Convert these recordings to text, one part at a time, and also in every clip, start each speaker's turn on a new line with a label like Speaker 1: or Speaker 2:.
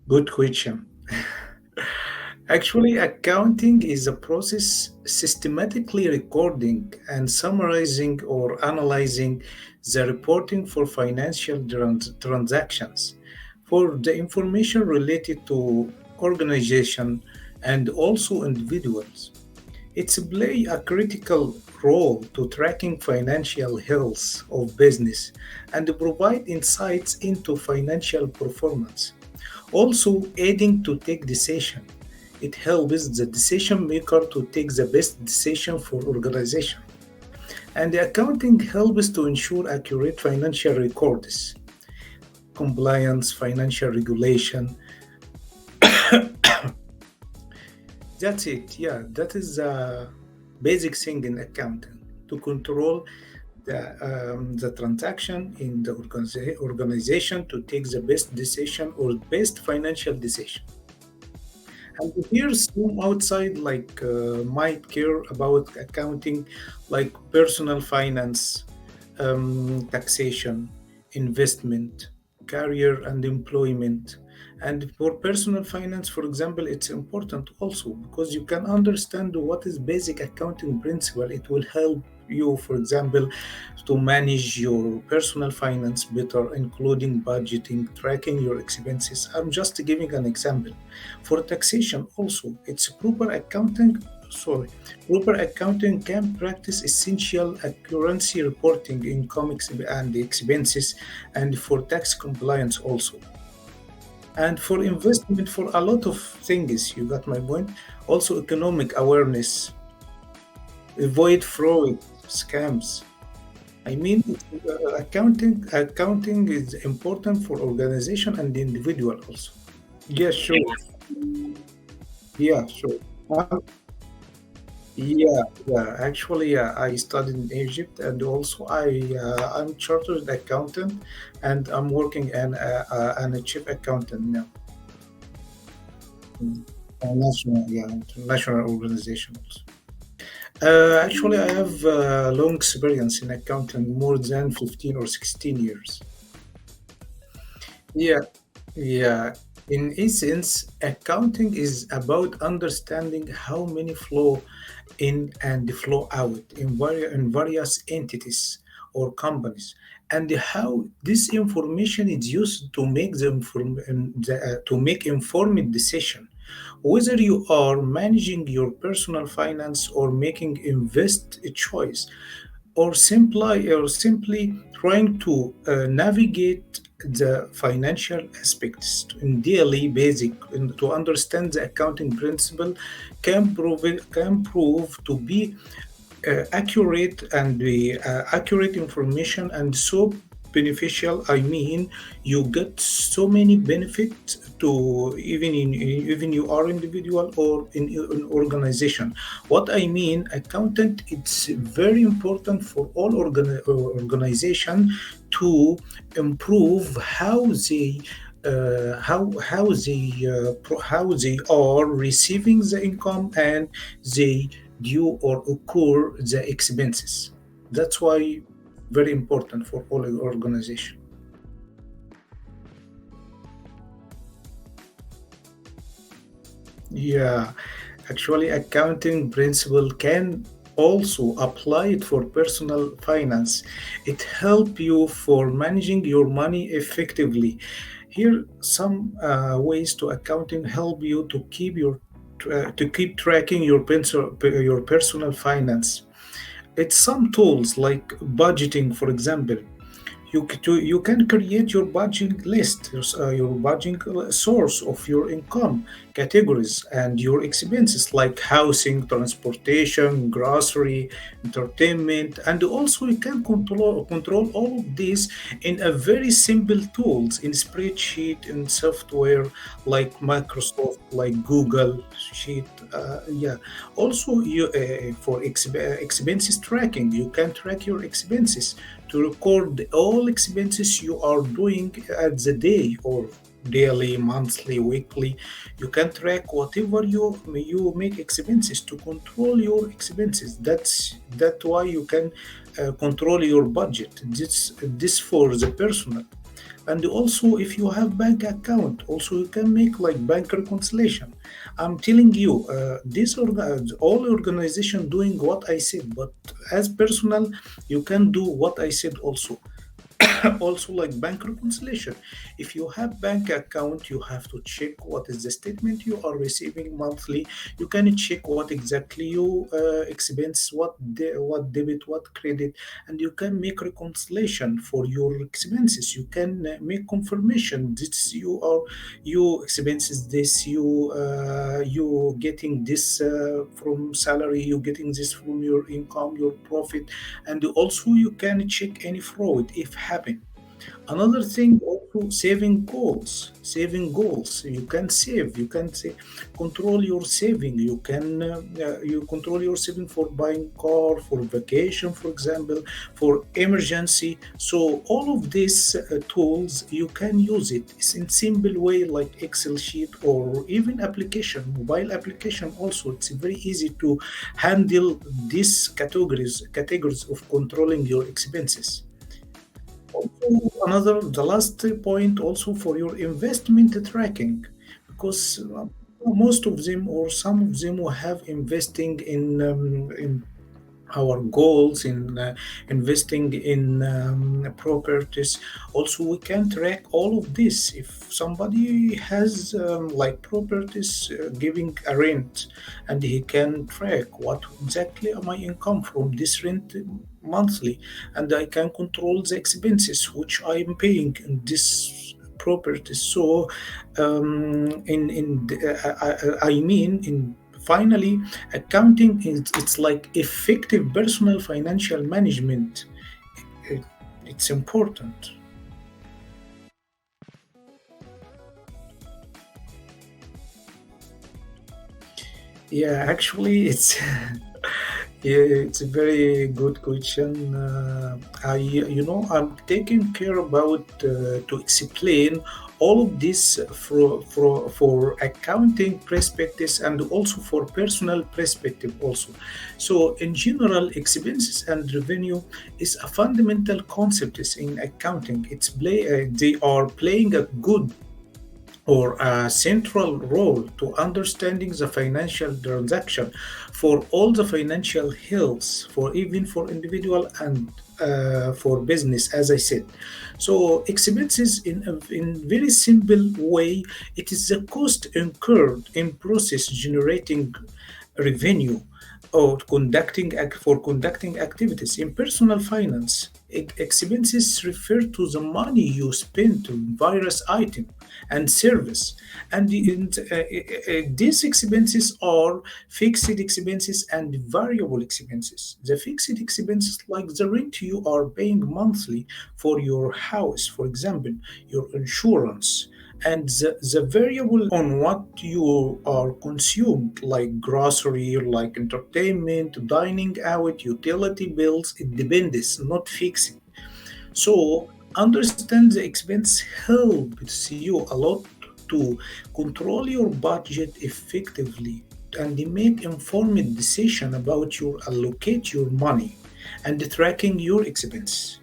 Speaker 1: Good question. Actually, accounting is a process systematically recording and summarizing or analyzing the reporting for financial transactions for the information related to organization and also individuals. It's play a critical role to tracking financial health of business and provide insights into financial performance. Also, aiding to take decision. It helps the decision maker to take the best decision for organization. And the accounting helps to ensure accurate financial records, compliance, financial regulation. That's it. Yeah, that is the basic thing in accounting to control the transaction in the organization to take the best decision or best financial decision. And here, some outside might care about accounting, like personal finance, taxation, investment, career and employment. And for personal finance, for example, it's important also because you can understand what is basic accounting principle. It will help you, for example, to manage your personal finance better, including budgeting, tracking your expenses. I'm just giving an example. For taxation, also, it's proper accounting. Sorry, proper accounting can practice essential accuracy reporting, income and expenses, and for tax compliance also. And for investment, for a lot of things, you got my point. Also, economic awareness, avoid fraud, scams. I mean, accounting is important for organization and individual also. Yeah, sure. Yeah, sure. Yeah, yeah. Actually, I studied in Egypt, and also I'm chartered accountant, and I'm working and a chief accountant now. National, yeah, international organization also. Actually, I have long experience in accounting, more than 15 or 16 years. Yeah, yeah. In essence, accounting is about understanding how money flow in and flow out in various entities or companies, and how this information is used to make to make informed decision. Whether you are managing your personal finance or making invest choice, or simply trying to navigate the financial aspects in daily basic and to understand the accounting principle can prove to be accurate and the accurate information and so beneficial. I mean, you get so many benefits to even you are individual or in an organization. What I mean, accountant, it's very important for all organization to improve how they are receiving the income and they due or occur the expenses. That's why very important for all organization. Yeah, actually, accounting principle can also apply it for personal finance. It help you for managing your money effectively. Here, some ways to accounting help you to keep tracking your personal finance. It's some tools like budgeting, for example. You can create your budgeting list, your budgeting source of your income categories and your expenses like housing, transportation, grocery, entertainment, and also you can control all of this in a very simple tools in spreadsheet and software like Microsoft, like Google Sheet. Yeah. Also, you for expenses tracking, you can track your expenses to record all expenses you are doing at the day or daily, monthly, weekly. You can track whatever you make expenses to control your expenses. That's why you can control your budget. This for the personal. And also, if you have bank account, also you can make like bank reconciliation. I'm telling you, all organization doing what I said, but as personal, you can do what I said also. Also like bank reconciliation. If you have bank account, you have to check what is the statement you are receiving monthly. You can check what exactly you expense, what debit, what credit, and you can make reconciliation for your expenses. You can make confirmation this you expenses this, you getting this from salary, you getting this from your income, your profit. And also you can check any fraud if happen. Another thing, also saving goals. Saving goals. You can say, control your saving. You control your saving for buying car, for vacation, for example, for emergency. So all of these tools you can use it. It's in simple way like Excel sheet or even application, mobile application. Also, it's very easy to handle these categories of controlling your expenses. Also, the last point also for your investment tracking, because most of them or some of them will have investing in our goals in investing in properties. Also we can track all of this. If somebody has like properties giving a rent, and he can track what exactly am my income from this rent monthly, and I can control the expenses which I am paying in this property. So I mean in finally, accounting is it's like effective personal financial management. It, it's important. Yeah, actually, it's yeah, it's a very good question. I'm taking care about to explain all of this for accounting perspectives and also for personal perspective also. So in general, expenses and revenue is a fundamental concept is in accounting. They are playing a good or a central role to understanding the financial transaction for all the financial health for even for individual and for business, as I said. So expenses in very simple way, it is the cost incurred in process generating revenue or for conducting activities in personal finance. Expenses refer to the money you spend on various items and service, and these expenses are fixed expenses and variable expenses. The fixed expenses like the rent you are paying monthly for your house, for example, your insurance, and the variable on what you are consumed like grocery, like entertainment, dining out, utility bills. It depends, not fixed. So understand the expense helps you a lot to control your budget effectively and make informed decision about your allocate your money and tracking your expense.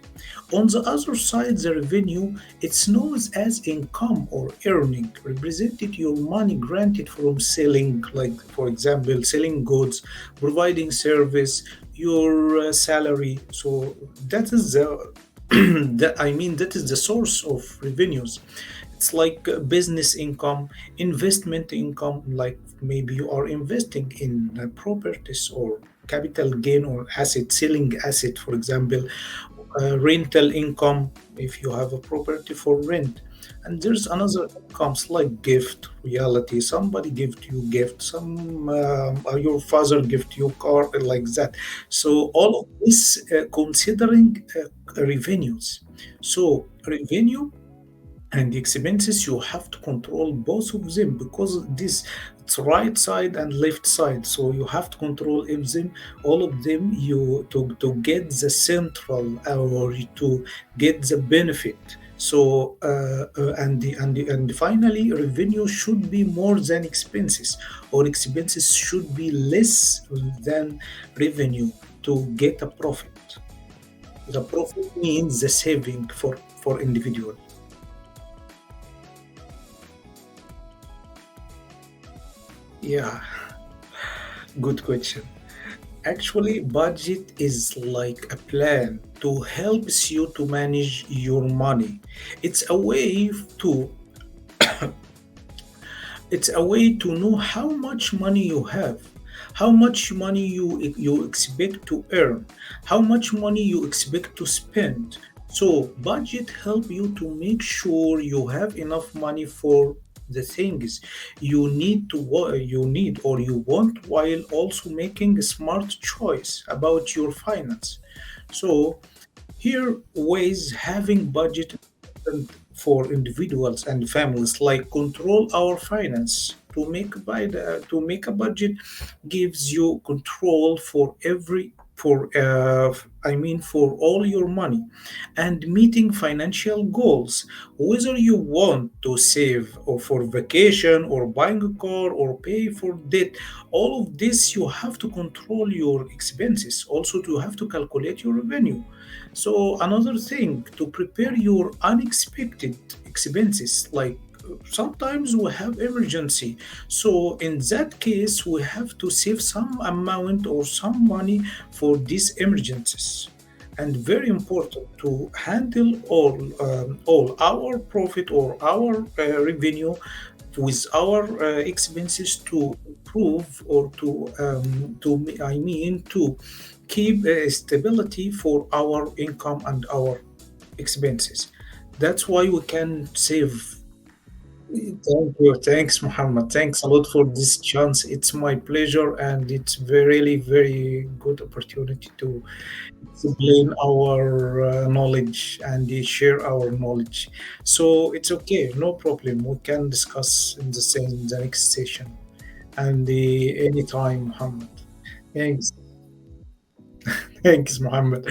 Speaker 1: On the other side, the revenue, it's known as income or earning, represented your money granted from selling, like for example, selling goods, providing service, your salary. So that is the that is the source of revenues. It's like business income, investment income, like maybe you are investing in properties or capital gain or asset, selling asset, for example, rental income if you have a property for rent. And there's another incomes like gift reality, somebody gift you gift, some your father gift you car like that. So all of this considering revenues. So revenue and the expenses, you have to control both of them because this it's right side and left side, so you have to control them, all of them, you to get the central or to get the benefit. So and finally revenue should be more than expenses, or expenses should be less than revenue to get a profit. The profit means the saving for individual. Yeah, good question. Actually, budget is like a plan to helps you to manage your money. It's a way to it's a way to know how much money you have, how much money you expect to earn, how much money you expect to spend. So budget help you to make sure you have enough money for the things you need or you want, while also making a smart choice about your finance. So here, ways having budget important for individuals and families, like control our finance. To make a budget gives you control for every for I mean for all your money and meeting financial goals, whether you want to save or for vacation or buying a car or pay for debt. All of this you have to control your expenses, also to have to calculate your revenue. So another thing, to prepare your unexpected expenses, like sometimes we have emergency. So in that case, we have to save some amount or some money for these emergencies. And very important to handle all our profit or our revenue with our expenses to improve or to keep stability for our income and our expenses. That's why we can save. Thank you. Thanks, Muhammad. Thanks a lot for this chance. It's my pleasure, and it's really, very good opportunity to explain our knowledge and share our knowledge. So it's okay, no problem. We can discuss in the next session and anytime, Muhammad. Thanks. Thanks, Muhammad.